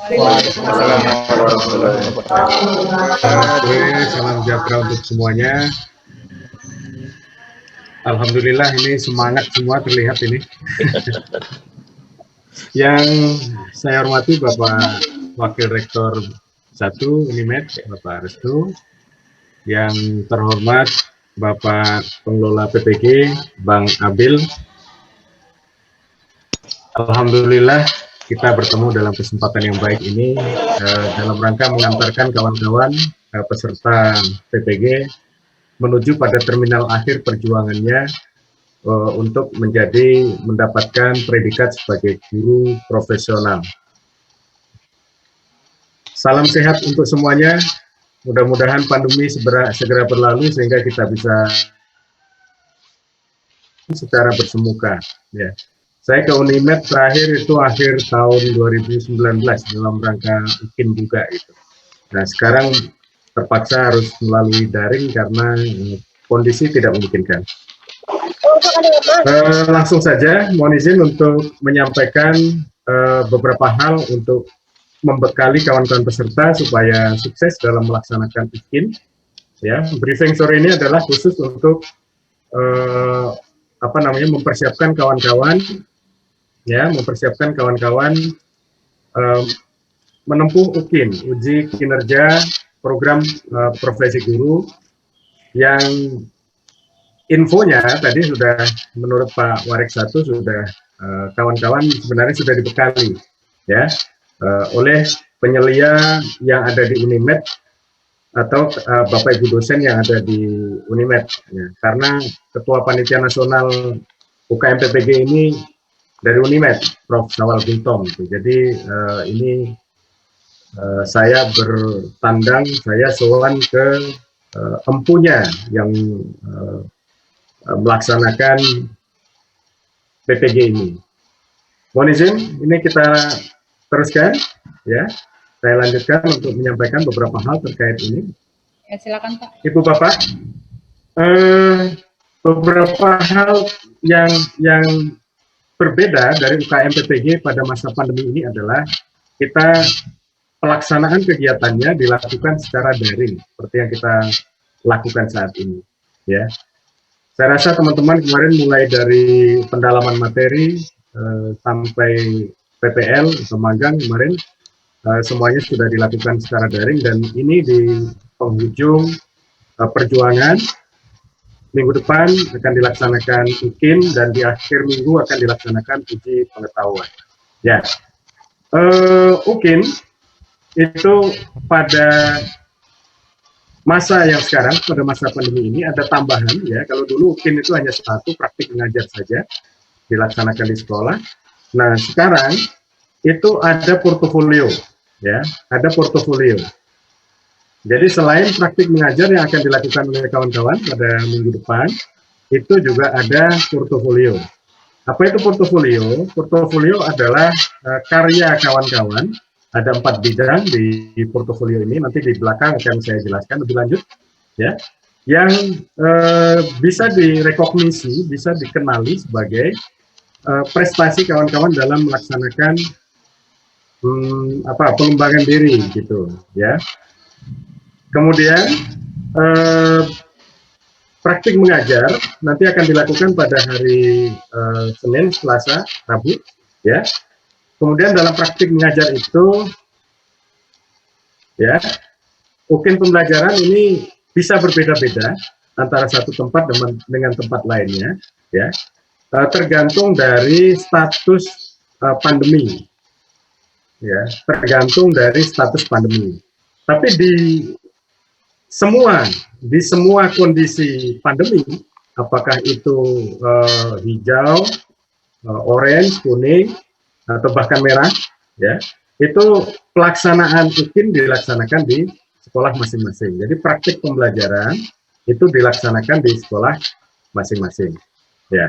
Waalaikumsalam warahmatullahi wabarakatuh. Salam sejahtera untuk semuanya. Alhamdulillah ini semangat semua terlihat ini. Yang saya hormati Bapak Wakil Rektor 1 Unimed, Bapak Restu. Yang terhormat Bapak Pengelola PPG, Bang Abil. Alhamdulillah kita bertemu dalam kesempatan yang baik ini dalam rangka mengantarkan kawan-kawan peserta PPG menuju pada terminal akhir perjuangannya untuk mendapatkan predikat sebagai guru profesional. Salam sehat untuk semuanya. Mudah-mudahan pandemi segera berlalu sehingga kita bisa secara bersemuka. Ya. Saya ke Unimed terakhir itu akhir tahun 2019 dalam rangka UKIN juga itu. Nah sekarang terpaksa harus melalui daring karena kondisi tidak memungkinkan. Langsung saja mohon izin untuk menyampaikan beberapa hal untuk membekali kawan-kawan peserta supaya sukses dalam melaksanakan UKIN. Ya, briefing sore ini adalah khusus untuk mempersiapkan kawan-kawan, ya, menempuh UKIN, uji kinerja program profesi guru, yang infonya tadi sudah menurut Pak Warek 1 sudah kawan-kawan sebenarnya sudah dibekali, ya, oleh penyelia yang ada di Unimed atau Bapak Ibu dosen yang ada di Unimed, ya. Karena Ketua Panitia Nasional UKM PPG ini dari Unimed, Prof. Sawal Guntom. Jadi ini saya bertandang, saya sowan ke empunya yang melaksanakan PPG ini. Mohon izin, ini kita teruskan, ya. Saya lanjutkan untuk menyampaikan beberapa hal terkait ini. Ya, silakan Pak. Ibu Bapak, beberapa hal yang berbeda dari UKM PPG pada masa pandemi ini adalah kita pelaksanaan kegiatannya dilakukan secara daring, seperti yang kita lakukan saat ini. Ya, saya rasa teman-teman kemarin mulai dari pendalaman materi sampai PPL atau magang kemarin semuanya sudah dilakukan secara daring, dan ini di penghujung perjuangan minggu depan akan dilaksanakan UKIN dan di akhir minggu akan dilaksanakan uji pengetahuan. Ya, UKIN itu pada masa yang sekarang, pada masa pandemi ini ada tambahan, ya. Kalau dulu UKIN itu hanya satu, praktik mengajar saja, dilaksanakan di sekolah. Nah sekarang itu ada portofolio, ya, ada portofolio. Jadi selain praktik mengajar yang akan dilakukan oleh kawan-kawan pada minggu depan, itu juga ada portofolio. Apa itu portofolio? Portofolio adalah karya kawan-kawan. Ada 4 bidang di portofolio ini. Nanti di belakang akan saya jelaskan lebih lanjut, ya. Yang bisa direkognisi, bisa dikenali sebagai prestasi kawan-kawan dalam melaksanakan pengembangan diri, gitu, ya. Kemudian praktik mengajar nanti akan dilakukan pada hari Senin, Selasa, Rabu, ya. Kemudian dalam praktik mengajar itu, ya, UKIN pembelajaran ini bisa berbeda-beda antara satu tempat dengan tempat lainnya, ya, tergantung dari status pandemi, ya, tergantung dari status pandemi. Tapi di semua kondisi pandemi, apakah itu hijau, orange, kuning, atau bahkan merah, ya, itu pelaksanaan UKIN dilaksanakan di sekolah masing-masing. Jadi praktik pembelajaran itu dilaksanakan di sekolah masing-masing, ya.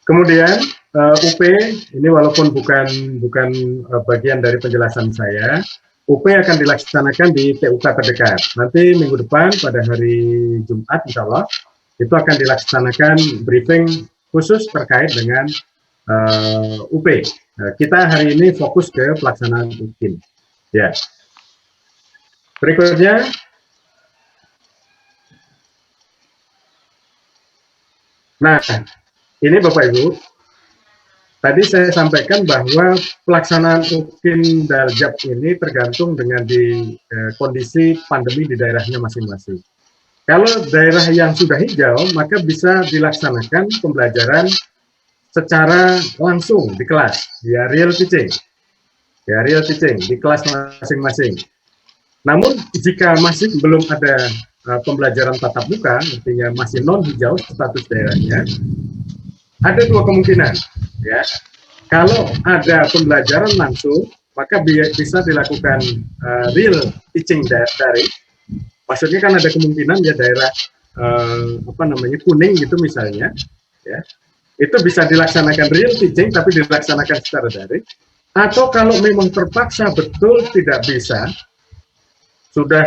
Kemudian UP ini walaupun bukan bagian dari penjelasan saya, UP akan dilaksanakan di TUK terdekat. Nanti minggu depan pada hari Jumat insya Allah itu akan dilaksanakan briefing khusus terkait dengan UP, kita hari ini fokus ke pelaksanaan UKIN. Ya. Berikutnya, nah ini Bapak Ibu, tadi saya sampaikan bahwa pelaksanaan UKIN Daljab ini tergantung dengan kondisi pandemi di daerahnya masing-masing. Kalau daerah yang sudah hijau, maka bisa dilaksanakan pembelajaran secara langsung di kelas, ya real teaching di kelas masing-masing. Namun jika masih belum ada pembelajaran tatap muka, artinya masih non hijau status daerahnya, ada dua kemungkinan. Ya, kalau ada pembelajaran langsung, maka bisa dilakukan real teaching dari. Maksudnya kan ada kemungkinan ya daerah kuning gitu misalnya, ya. Itu bisa dilaksanakan real teaching tapi dilaksanakan secara daring, atau kalau memang terpaksa betul tidak bisa, sudah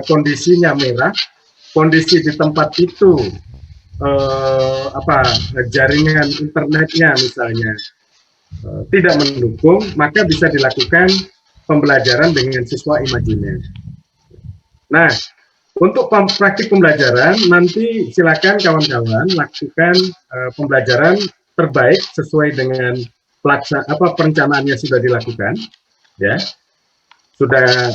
kondisinya merah, kondisi di tempat itu jaringan internetnya misalnya tidak mendukung, maka bisa dilakukan pembelajaran dengan siswa imajiner. Nah, untuk praktik pembelajaran, nanti silakan kawan-kawan lakukan pembelajaran terbaik sesuai dengan perencanaannya sudah dilakukan, ya, sudah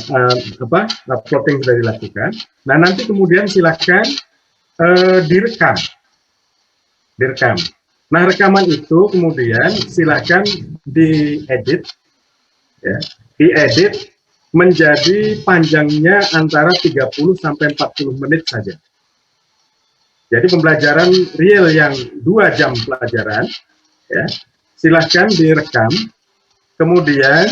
plotting sudah dilakukan. Nah, nanti kemudian silakan direkam. Nah, rekaman itu kemudian silakan diedit, ya, diedit menjadi panjangnya antara 30 sampai 40 menit saja. Jadi pembelajaran real yang 2 jam pelajaran, ya, silahkan direkam, kemudian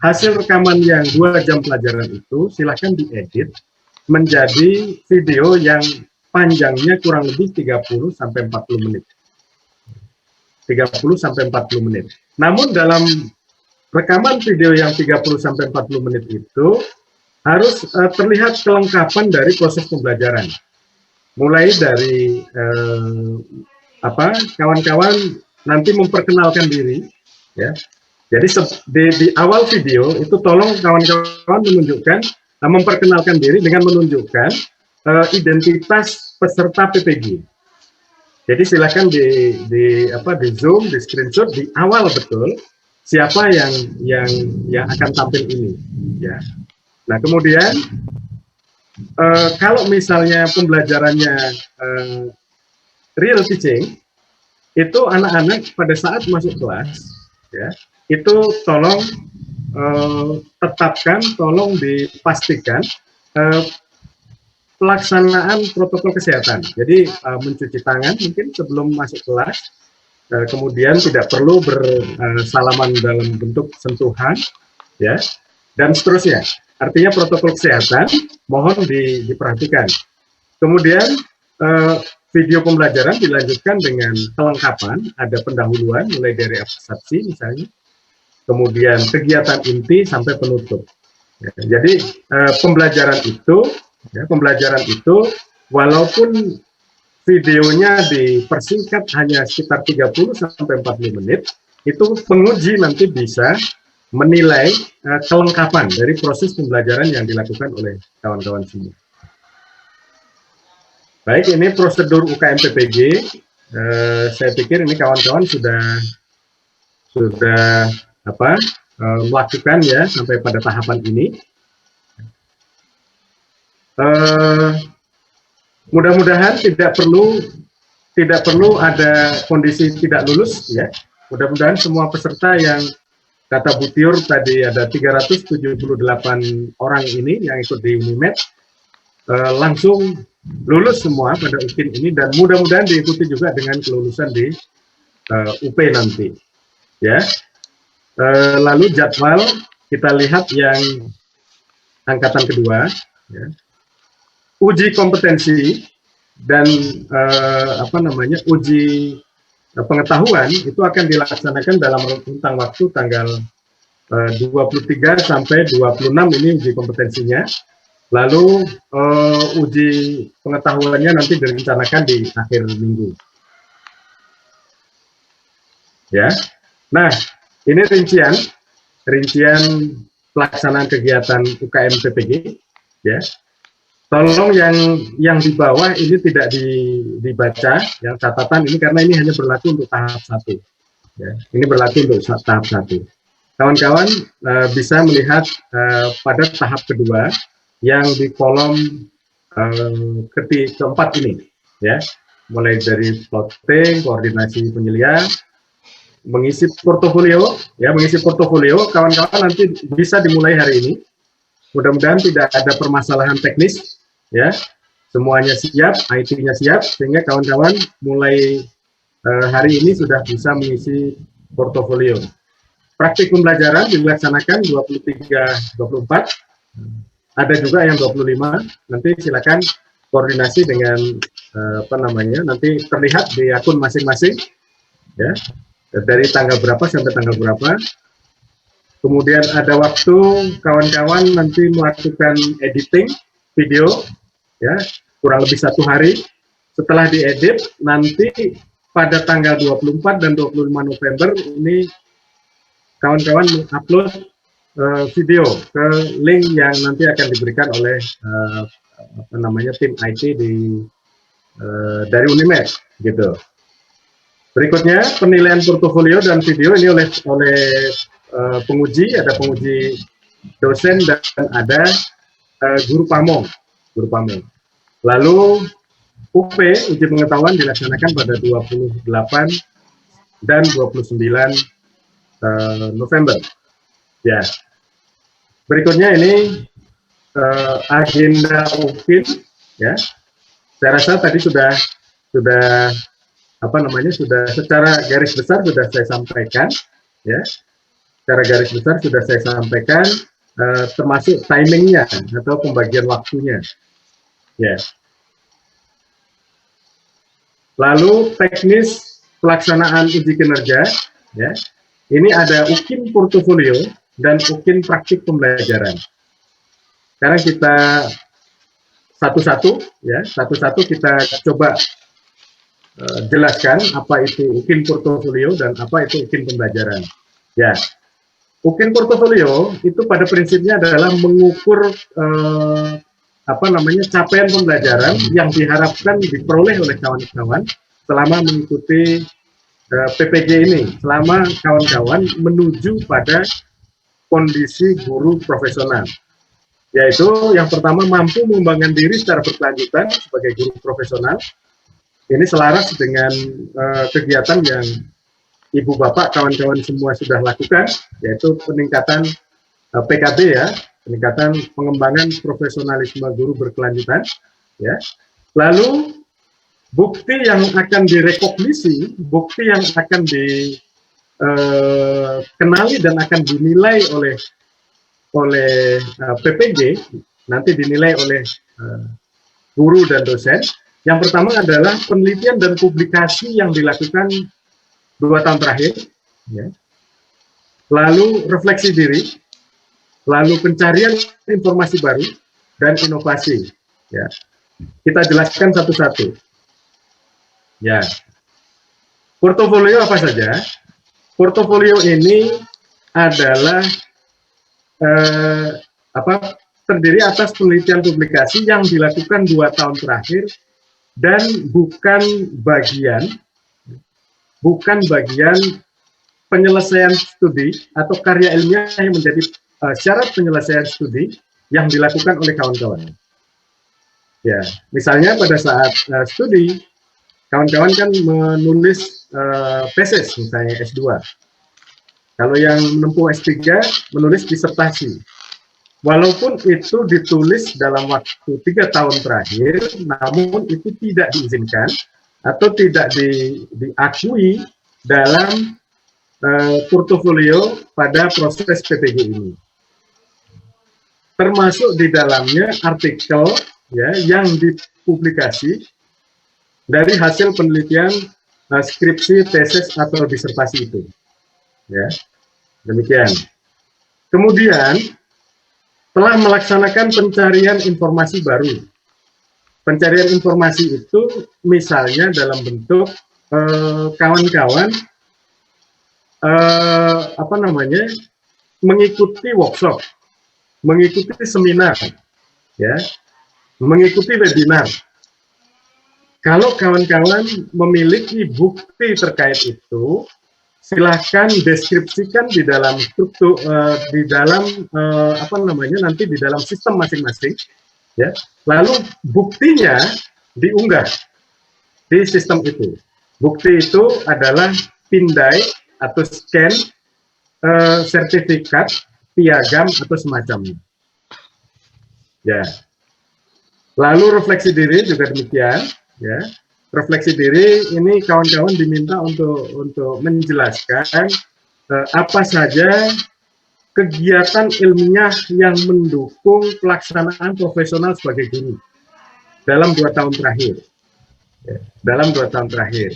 hasil rekaman yang 2 jam pelajaran itu silahkan diedit menjadi video yang panjangnya kurang lebih 30 sampai 40 menit. 30 sampai 40 menit. Namun dalam rekaman video yang 30 sampai 40 menit itu harus terlihat kelengkapan dari proses pembelajaran. Mulai dari kawan-kawan nanti memperkenalkan diri, ya. Jadi di awal video itu tolong kawan-kawan menunjukkan memperkenalkan diri dengan menunjukkan identitas peserta PPG. Jadi silakan di zoom, di screenshot di awal betul siapa yang akan tampil ini, ya. Nah, kemudian kalau misalnya pembelajarannya real teaching, itu anak-anak pada saat masuk kelas, ya, itu tolong tolong dipastikan pelaksanaan protokol kesehatan. Jadi mencuci tangan mungkin sebelum masuk kelas, kemudian tidak perlu bersalaman dalam bentuk sentuhan, ya, dan seterusnya. Artinya protokol kesehatan mohon diperhatikan. Kemudian video pembelajaran dilanjutkan dengan kelengkapan, ada pendahuluan mulai dari abstraksi misalnya, kemudian kegiatan inti sampai penutup. Ya, jadi pembelajaran itu walaupun videonya dipersingkat hanya sekitar 30 sampai 40 menit, itu penguji nanti bisa menilai kelengkapan dari proses pembelajaran yang dilakukan oleh kawan-kawan semua. Baik, ini prosedur UKM PPG. Saya pikir ini kawan-kawan sudah melakukan ya sampai pada tahapan ini. Mudah-mudahan tidak perlu ada kondisi tidak lulus, ya. Mudah-mudahan semua peserta yang kata Bu Tiur tadi ada 378 orang ini yang ikut di Unimed langsung lulus semua pada UKIN ini, dan mudah-mudahan diikuti juga dengan kelulusan di UP nanti, ya. Lalu jadwal kita lihat yang angkatan kedua, ya. Uji kompetensi dan uji pengetahuan itu akan dilaksanakan dalam rentang waktu tanggal 23 sampai 26 ini uji kompetensinya. Lalu uji pengetahuannya nanti direncanakan di akhir minggu. Ya. Nah, Ini rincian pelaksanaan kegiatan UKM PPG, ya. Tolong yang di bawah ini tidak dibaca, yang catatan ini karena ini hanya berlaku untuk tahap 1. Ya. Ini berlaku untuk tahap 1. Kawan-kawan bisa melihat pada tahap kedua yang di kolom keempat ini, ya, mulai dari plotting, koordinasi penyelia, mengisi portofolio, ya, mengisi portofolio. Kawan-kawan nanti bisa dimulai hari ini. Mudah-mudahan tidak ada permasalahan teknis, ya, semuanya siap, IT-nya siap, sehingga kawan-kawan mulai hari ini sudah bisa mengisi portofolio. Praktik pembelajaran dilaksanakan 23-24, ada juga yang 25. Nanti silakan koordinasi dengan nanti terlihat di akun masing-masing, ya, dari tanggal berapa sampai tanggal berapa. Kemudian ada waktu kawan-kawan nanti melakukan editing video, ya, kurang lebih 1 hari. Setelah diedit, nanti pada tanggal 24 dan 25 November ini kawan-kawan mengupload video ke link yang nanti akan diberikan oleh tim IT dari Unimed, gitu. Berikutnya penilaian portofolio dan video ini oleh penguji, ada penguji dosen dan ada guru pamong. Lalu UP, uji pengetahuan, dilaksanakan pada 28 dan 29 November. Ya. Berikutnya ini agenda UPIN, ya. Saya rasa tadi sudah sudah secara garis besar sudah saya sampaikan, ya. Secara garis besar sudah saya sampaikan, termasuk timingnya atau pembagian waktunya, ya. Lalu teknis pelaksanaan uji kinerja, ya. Ini ada UKIN portofolio dan UKIN praktik pembelajaran. Sekarang kita satu-satu kita coba jelaskan apa itu UKIN portofolio dan apa itu UKIN pembelajaran. Ya, UKIN portofolio itu pada prinsipnya adalah mengukur capaian pembelajaran yang diharapkan diperoleh oleh kawan-kawan selama mengikuti PPG ini, selama kawan-kawan menuju pada kondisi guru profesional. Yaitu yang pertama, mampu mengembangkan diri secara berkelanjutan sebagai guru profesional. Ini selaras dengan kegiatan yang Ibu Bapak, kawan-kawan semua sudah lakukan, yaitu peningkatan PKB, ya, peningkatan pengembangan profesionalisme guru berkelanjutan, ya. Lalu bukti yang akan direkognisi, bukti yang akan dikenali dan akan dinilai oleh PPG, nanti dinilai oleh guru dan dosen. Yang pertama adalah penelitian dan publikasi yang dilakukan 2 tahun terakhir, ya. Lalu refleksi diri, lalu pencarian informasi baru dan inovasi, ya. Kita jelaskan satu-satu. Ya, portofolio apa saja? Portofolio ini adalah terdiri atas penelitian publikasi yang dilakukan 2 tahun terakhir dan bukan bagian penyelesaian studi atau karya ilmiah yang menjadi syarat penyelesaian studi yang dilakukan oleh kawan-kawan. Ya, misalnya pada saat studi, kawan-kawan kan menulis tesis, misalnya S2. Kalau yang menempuh S3, menulis disertasi. Walaupun itu ditulis dalam waktu 3 tahun terakhir, namun itu tidak diizinkan atau tidak diakui dalam portofolio pada proses PPG ini. Termasuk di dalamnya artikel, ya, yang dipublikasi dari hasil penelitian skripsi, tesis, atau disertasi itu. Ya, demikian. Kemudian, telah melaksanakan pencarian informasi baru. Pencarian informasi itu misalnya dalam bentuk kawan-kawan apa namanya, mengikuti workshop, mengikuti seminar, ya, mengikuti webinar. Kalau kawan-kawan memiliki bukti terkait itu, silahkan deskripsikan di dalam struktur, di dalam apa namanya, nanti di dalam sistem masing-masing, ya. Lalu buktinya diunggah di sistem itu. Bukti itu adalah pindai atau scan, sertifikat, piagam atau semacamnya. Ya. Lalu refleksi diri juga demikian, ya. Refleksi diri ini kawan-kawan diminta untuk menjelaskan apa saja kegiatan ilmiah yang mendukung pelaksanaan profesional sebagai guru dalam 2 tahun terakhir. Ya, dalam 2 tahun terakhir.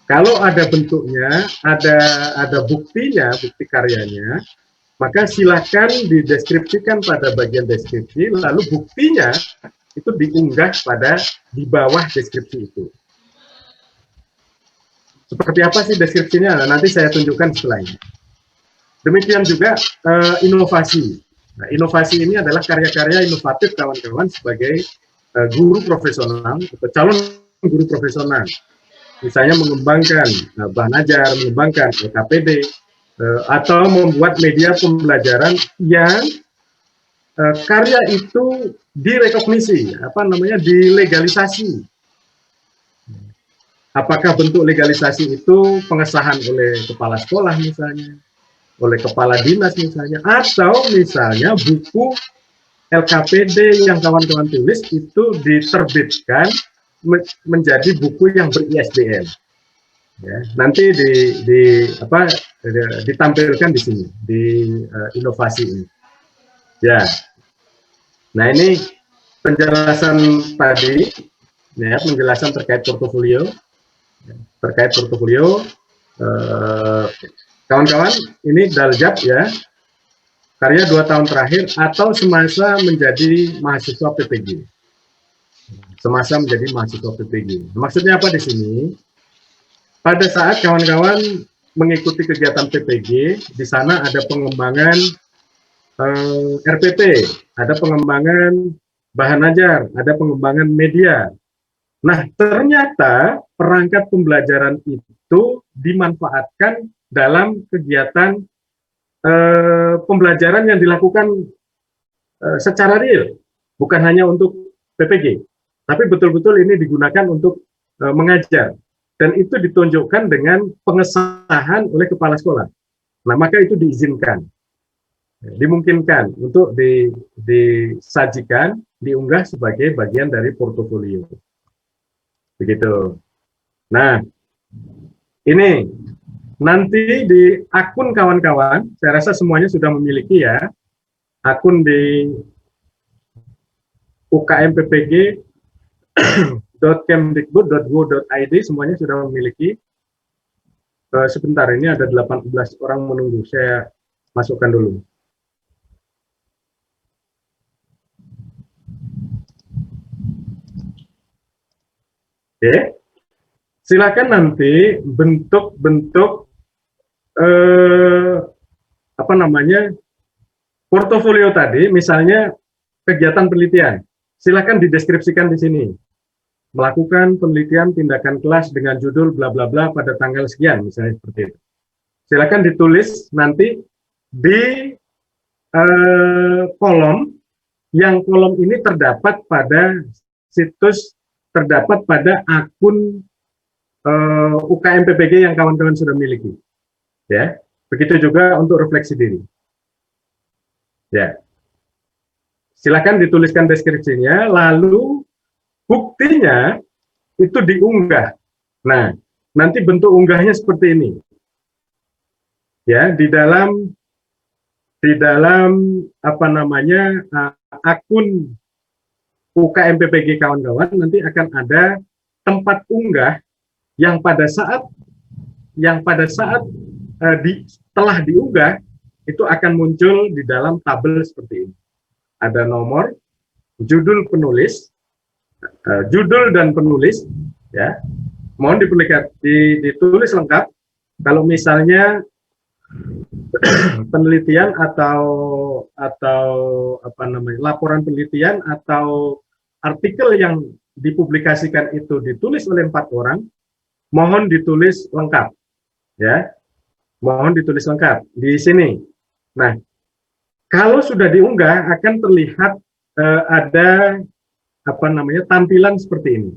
Kalau ada bentuknya, ada buktinya, bukti karyanya, maka silakan dideskripsikan pada bagian deskripsi, lalu buktinya itu diunggah di bawah deskripsi itu. Seperti apa sih deskripsinya? Nah, nanti saya tunjukkan setelah ini. Demikian juga inovasi. Nah, inovasi ini adalah karya-karya inovatif kawan-kawan sebagai guru profesional atau calon guru profesional. Misalnya mengembangkan bahan ajar, mengembangkan LKPD, atau membuat media pembelajaran yang karya itu direkognisi, apa namanya, dilegalisasi. Apakah bentuk legalisasi itu pengesahan oleh kepala sekolah misalnya, oleh kepala dinas misalnya, atau misalnya buku LKPD yang kawan-kawan tulis itu diterbitkan menjadi buku yang ber-ISBN. Ya, nanti ditampilkan di sini, di inovasi ini. Ya, nah ini penjelasan tadi, ya, penjelasan terkait portofolio. Terkait portofolio, kawan-kawan, ini Daljab, ya, karya 2 tahun terakhir atau semasa menjadi mahasiswa PPG. Semasa menjadi mahasiswa PPG. Maksudnya apa di sini? Pada saat kawan-kawan mengikuti kegiatan PPG, di sana ada pengembangan RPP, ada pengembangan bahan ajar, ada pengembangan media. Nah, ternyata perangkat pembelajaran itu dimanfaatkan dalam kegiatan pembelajaran yang dilakukan secara real, bukan hanya untuk PPG, tapi betul-betul ini digunakan untuk mengajar, dan itu ditunjukkan dengan pengesahan oleh kepala sekolah. Nah, maka itu diizinkan, dimungkinkan untuk disajikan, diunggah sebagai bagian dari portofolio. Begitu. Nah, ini nanti di akun kawan-kawan, saya rasa semuanya sudah memiliki, ya, akun di ukmppg.kemdikbud.go.id semuanya sudah memiliki. Sebentar, ini ada 18 orang menunggu, saya masukkan dulu. Oke, silakan nanti bentuk-bentuk apa namanya, portofolio tadi, misalnya kegiatan penelitian, silakan dideskripsikan di sini. Melakukan penelitian tindakan kelas dengan judul bla bla bla pada tanggal sekian, misalnya seperti itu. Silakan ditulis nanti di kolom, yang kolom ini terdapat pada situs, terdapat pada akun UKM PPG yang kawan-kawan sudah miliki. Ya, begitu juga untuk refleksi diri. Ya, silakan dituliskan deskripsinya, lalu buktinya itu diunggah. Nah, nanti bentuk unggahnya seperti ini. Ya, di dalam apa namanya, akun UKM PPG kawan-kawan nanti akan ada tempat unggah yang pada saat telah diunggah itu akan muncul di dalam tabel seperti ini. Ada nomor, judul penulis, judul dan penulis, ya. Mohon ditulis lengkap. Kalau misalnya penelitian atau apa namanya, laporan penelitian atau artikel yang dipublikasikan itu ditulis oleh 4 orang, mohon ditulis lengkap, ya. Mohon ditulis lengkap di sini. Nah, kalau sudah diunggah akan terlihat ada apa namanya, tampilan seperti ini.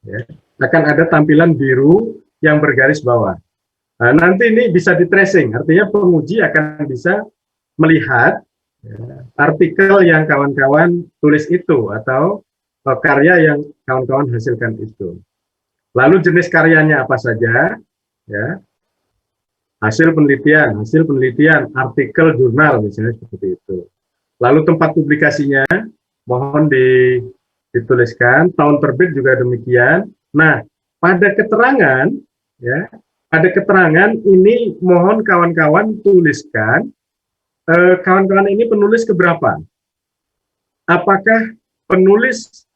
Ya. Akan ada tampilan biru yang bergaris bawah. Nah, nanti ini bisa di tracing, artinya penguji akan bisa melihat ya, artikel yang kawan-kawan tulis itu atau karya yang kawan-kawan hasilkan itu. Lalu jenis karyanya apa saja, ya, hasil penelitian, artikel jurnal misalnya seperti itu. Lalu tempat publikasinya, mohon dituliskan, tahun terbit juga demikian. Nah, pada keterangan, ya, pada keterangan ini mohon kawan-kawan tuliskan, kawan-kawan ini penulis keberapa? Apakah penulis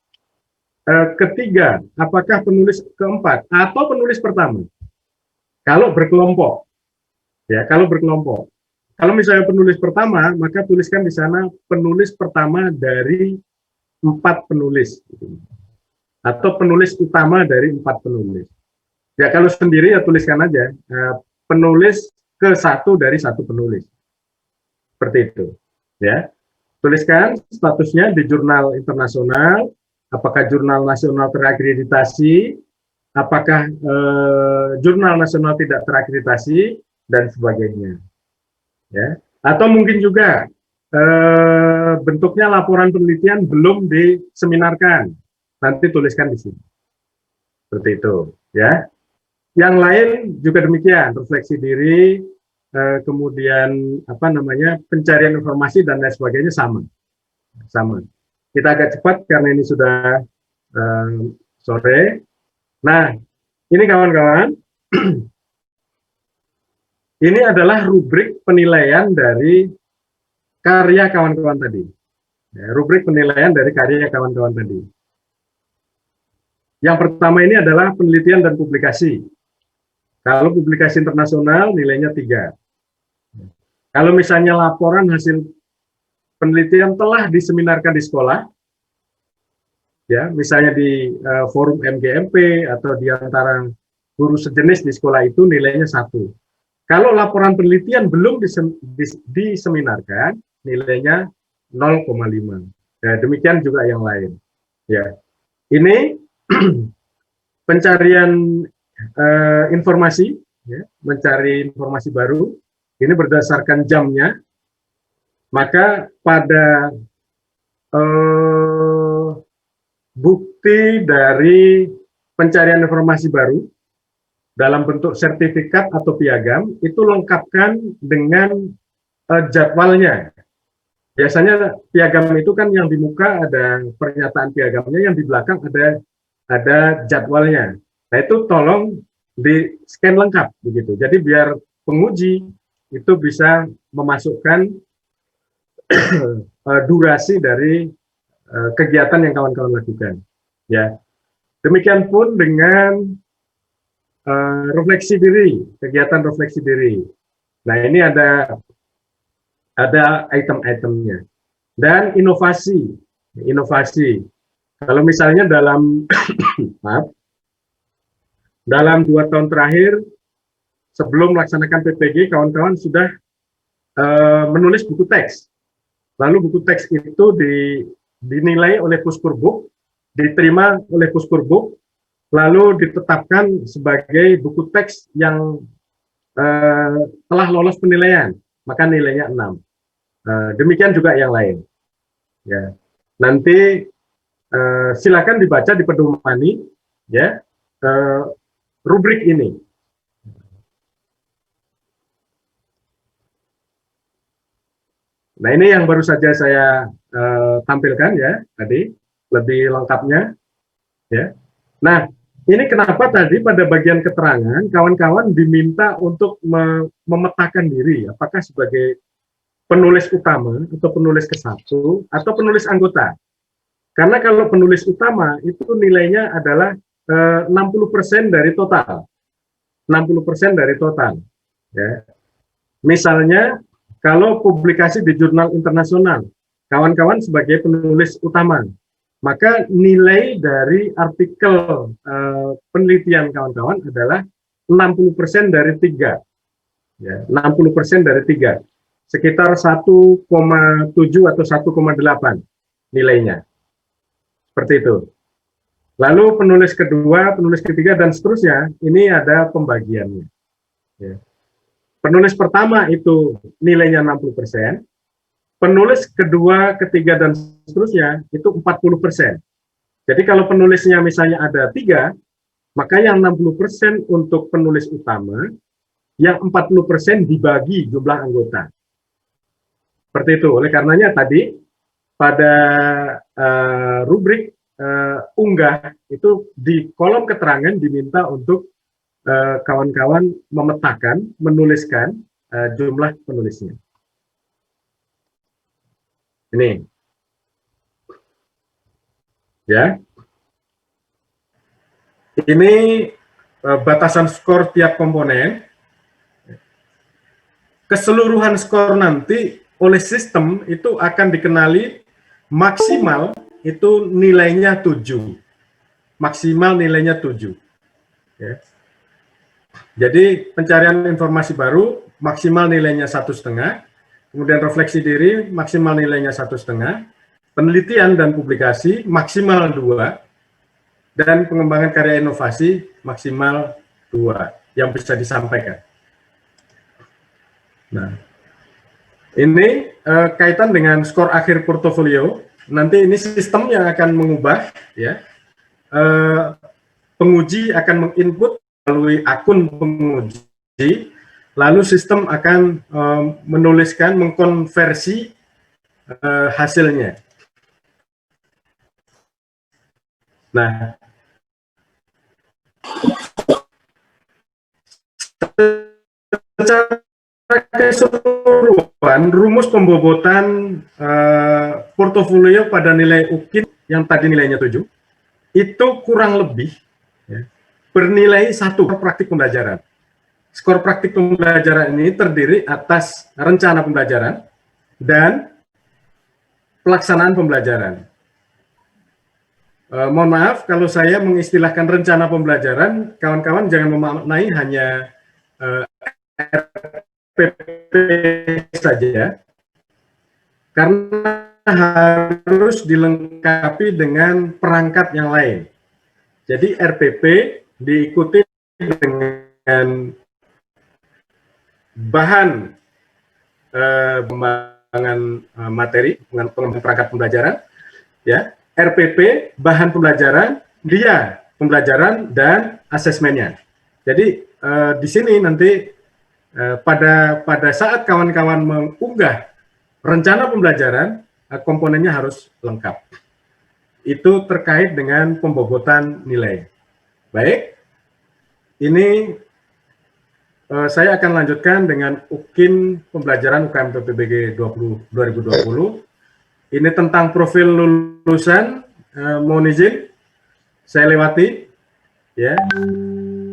ketiga, apakah penulis keempat, atau penulis pertama? Kalau berkelompok, ya, kalau berkelompok. Kalau misalnya penulis pertama, maka tuliskan di sana penulis pertama dari 4 penulis, atau penulis utama dari 4 penulis. Ya kalau sendiri ya tuliskan aja penulis ke-1 dari 1 penulis, seperti itu. Ya, tuliskan statusnya di jurnal internasional, apakah jurnal nasional terakreditasi, apakah jurnal nasional tidak terakreditasi, dan sebagainya. Ya, atau mungkin juga bentuknya laporan penelitian belum diseminarkan, nanti tuliskan di sini, seperti itu. Ya. Yang lain juga demikian, refleksi diri, kemudian apa namanya, pencarian informasi dan lain sebagainya sama. Kita agak cepat karena ini sudah sore. Nah, ini kawan-kawan, ini adalah rubrik penilaian dari karya kawan-kawan tadi. Ya, rubrik penilaian dari karya kawan-kawan tadi. Yang pertama ini adalah penelitian dan publikasi. Kalau publikasi internasional nilainya 3. Kalau misalnya laporan hasil penelitian telah diseminarkan di sekolah, ya misalnya di forum MGMP atau di antara guru sejenis di sekolah itu nilainya 1. Kalau laporan penelitian belum diseminarkan, nilainya 0,5. Ya, demikian juga yang lain. Ya, ini pencarian informasi, ya, mencari informasi baru, ini berdasarkan jamnya, maka pada bukti dari pencarian informasi baru dalam bentuk sertifikat atau piagam, itu lengkapkan dengan jadwalnya. Biasanya piagam itu kan yang di muka ada pernyataan piagamnya, yang di belakang ada jadwalnya. Nah itu tolong di scan lengkap begitu. Jadi biar penguji itu bisa memasukkan durasi dari kegiatan yang kawan-kawan lakukan. Ya, demikian pun dengan refleksi diri, kegiatan refleksi diri. Nah ini ada item-itemnya. Dan inovasi. Kalau misalnya dalam maaf, dalam 2 tahun terakhir, sebelum melaksanakan PPG, kawan-kawan sudah menulis buku teks. Lalu buku teks itu dinilai oleh Puskurbuk, diterima oleh Puskurbuk, lalu ditetapkan sebagai buku teks yang telah lolos penilaian, maka nilainya 6. Demikian juga yang lain. Ya. Nanti silakan dibaca di pedomani, ya. Rubrik ini. Nah ini yang baru saja saya tampilkan ya tadi, lebih lengkapnya. Ya. Nah ini kenapa tadi pada bagian keterangan kawan-kawan diminta untuk memetakan diri, apakah sebagai penulis utama atau penulis ke-1 atau penulis anggota. Karena kalau penulis utama itu nilainya adalah 60% dari total. 60% dari total. Ya. Misalnya, kalau publikasi di jurnal internasional, kawan-kawan sebagai penulis utama, maka nilai dari artikel penelitian kawan-kawan adalah 60% dari 3. Ya, 60% dari 3. Sekitar 1,7 atau 1,8 nilainya. Seperti itu. Lalu penulis kedua, penulis ketiga, dan seterusnya, ini ada pembagiannya. Ya. Penulis pertama itu nilainya 60%, penulis kedua, ketiga, dan seterusnya itu 40%. Jadi kalau penulisnya misalnya ada 3, maka yang 60% untuk penulis utama, yang 40% dibagi jumlah anggota. Seperti itu. Oleh karenanya tadi, pada rubrik unggah, itu di kolom keterangan diminta untuk kawan-kawan memetakan, menuliskan jumlah penulisnya. Ini, ya. Ini batasan skor tiap komponen. Keseluruhan skor nanti oleh sistem itu akan dikenali maksimal itu nilainya 7. Maksimal nilainya 7. Ya. Jadi pencarian informasi baru maksimal nilainya 1,5, kemudian refleksi diri maksimal nilainya 1,5, penelitian dan publikasi maksimal 2, dan pengembangan karya inovasi maksimal 2 yang bisa disampaikan. Nah, ini kaitan dengan skor akhir portofolio. Nanti ini sistem yang akan mengubah, ya. Penguji akan menginput melalui akun penguji, lalu sistem akan menuliskan, mengkonversi hasilnya. Nah, secara keseluruhan, rumus pembobotan portofolio pada nilai UKIN yang tadi nilainya 7, itu kurang lebih ya, bernilai 1 praktik pembelajaran. Skor praktik pembelajaran ini terdiri atas rencana pembelajaran dan pelaksanaan pembelajaran. Mohon maaf kalau saya mengistilahkan rencana pembelajaran, kawan-kawan jangan memaknai hanya RPP saja, karena harus dilengkapi dengan perangkat yang lain. Jadi RPP diikuti dengan bahan pengembangan materi, pengembangan perangkat pembelajaran, ya. RPP, bahan pembelajaran, dia pembelajaran dan asesmennya. Jadi di sini nanti pada saat kawan-kawan mengunggah rencana pembelajaran, komponennya harus lengkap. Itu terkait dengan pembobotan nilai. Baik, ini saya akan lanjutkan dengan UKIN pembelajaran UKM PPBG 2020. Ini tentang profil lulusan, mohon izin saya lewati, ya.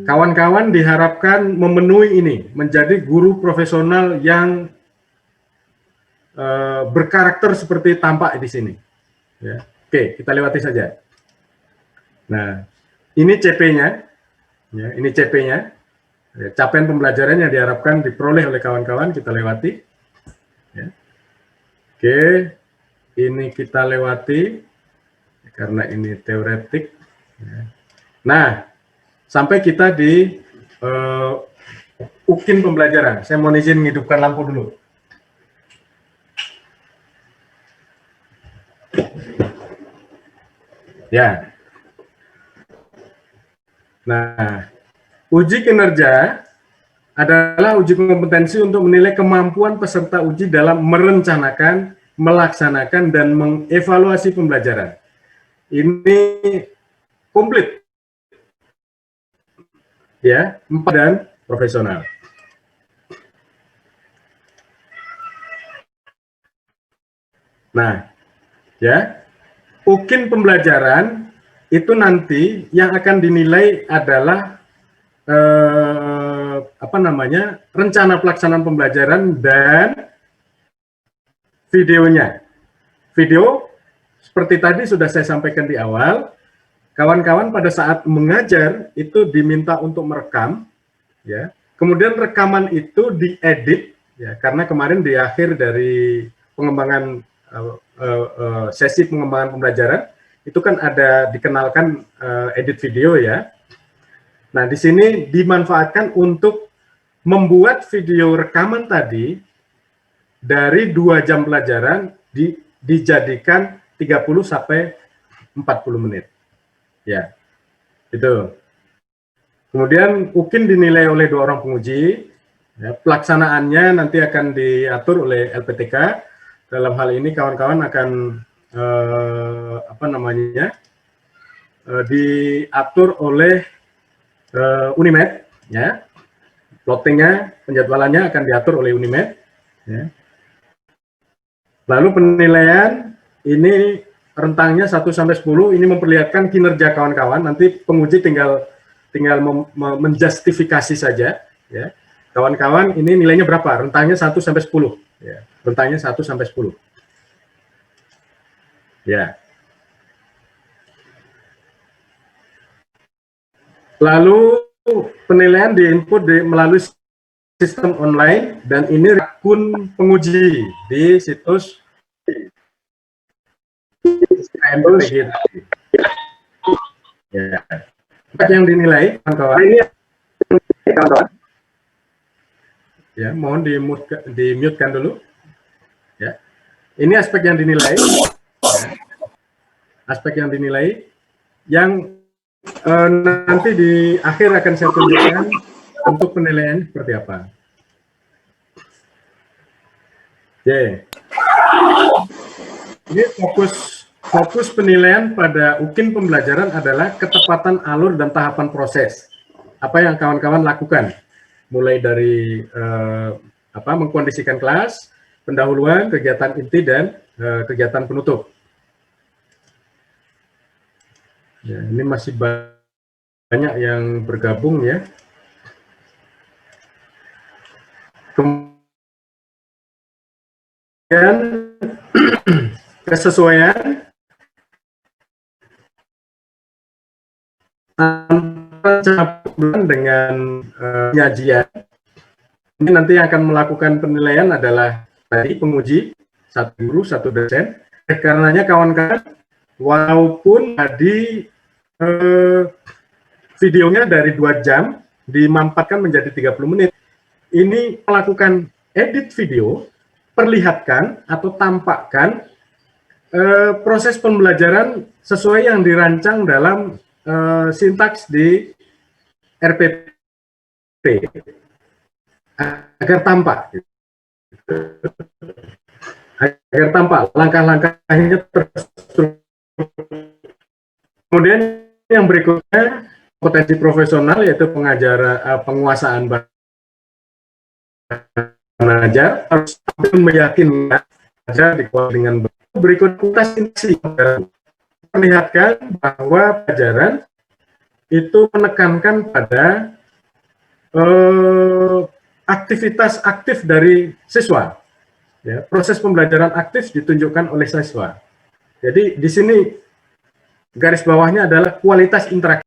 Kawan-kawan diharapkan memenuhi ini, menjadi guru profesional yang berkarakter seperti tampak di sini. Ya. Oke, kita lewati saja. Nah, ini CP-nya, ya, ini CP-nya, ya, capaian pembelajaran yang diharapkan diperoleh oleh kawan-kawan, kita lewati. Ya. Oke. Ini kita lewati karena ini teoretik. Nah, sampai kita di UKIN pembelajaran. Saya mohon izin menghidupkan lampu dulu. Ya. Nah, uji kinerja adalah uji kompetensi untuk menilai kemampuan peserta uji dalam merencanakan, melaksanakan, dan mengevaluasi pembelajaran. Ini komplit, ya, 4 dan profesional. Nah, ya, UKIN pembelajaran itu nanti yang akan dinilai adalah rencana pelaksanaan pembelajaran dan videonya. Video seperti tadi sudah saya sampaikan di awal, kawan-kawan pada saat mengajar itu diminta untuk merekam, ya. Kemudian rekaman itu diedit, ya, karena kemarin di akhir dari pengembangan sesi pengembangan pembelajaran itu kan ada dikenalkan edit video, ya. Nah, di sini dimanfaatkan untuk membuat video rekaman tadi dari 2 jam pelajaran dijadikan 30 sampai 40 menit. Ya, itu. Kemudian UKIN dinilai oleh 2 orang penguji. Ya, pelaksanaannya nanti akan diatur oleh LPTK. Dalam hal ini kawan-kawan akan diatur oleh Unimed, ya. Plottingnya, penjadwalannya akan diatur oleh Unimed. Ya. Lalu penilaian ini rentangnya 1-10, ini memperlihatkan kinerja kawan-kawan. Nanti penguji tinggal menjustifikasi saja, ya. Kawan-kawan ini nilainya berapa? Rentangnya 1-10, ya. Rentangnya 1-10. Ya. Lalu penilaian diinput melalui sistem online dan ini akun penguji di situs KMPG. Ya. Yang dinilai, kawan-kawan. Ya, mohon di-mute-kan dulu. Ya. Ini aspek yang dinilai. Ya. Aspek yang dinilai yang nanti di akhir akan saya tunjukkan untuk penilaian seperti apa. Oke. Ini fokus penilaian pada UKIN pembelajaran adalah ketepatan alur dan tahapan proses. Apa yang kawan-kawan lakukan, mulai dari mengkondisikan kelas, pendahuluan, kegiatan inti, dan kegiatan penutup. Ya, ini masih banyak yang bergabung, ya. Kemudian kesesuaian dengan penyajian. Ini nanti yang akan melakukan penilaian adalah tadi penguji, 1 guru, 1 dosen. Karenanya kawan-kawan, walaupun tadi videonya dari 2 jam dimampatkan menjadi 30 menit, ini melakukan edit video, perlihatkan atau tampakkan proses pembelajaran sesuai yang dirancang dalam sintaks di RPP agar tampak, langkah-langkahnya terstruktur. Kemudian yang berikutnya kompetensi profesional, yaitu penguasaan mengajar, harus meyakinkan ajar dengan berikut presentasi perlihatkan bahwa pelajaran itu menekankan pada aktivitas aktif dari siswa. Ya, proses pembelajaran aktif ditunjukkan oleh siswa. Jadi di sini garis bawahnya adalah kualitas interaksi.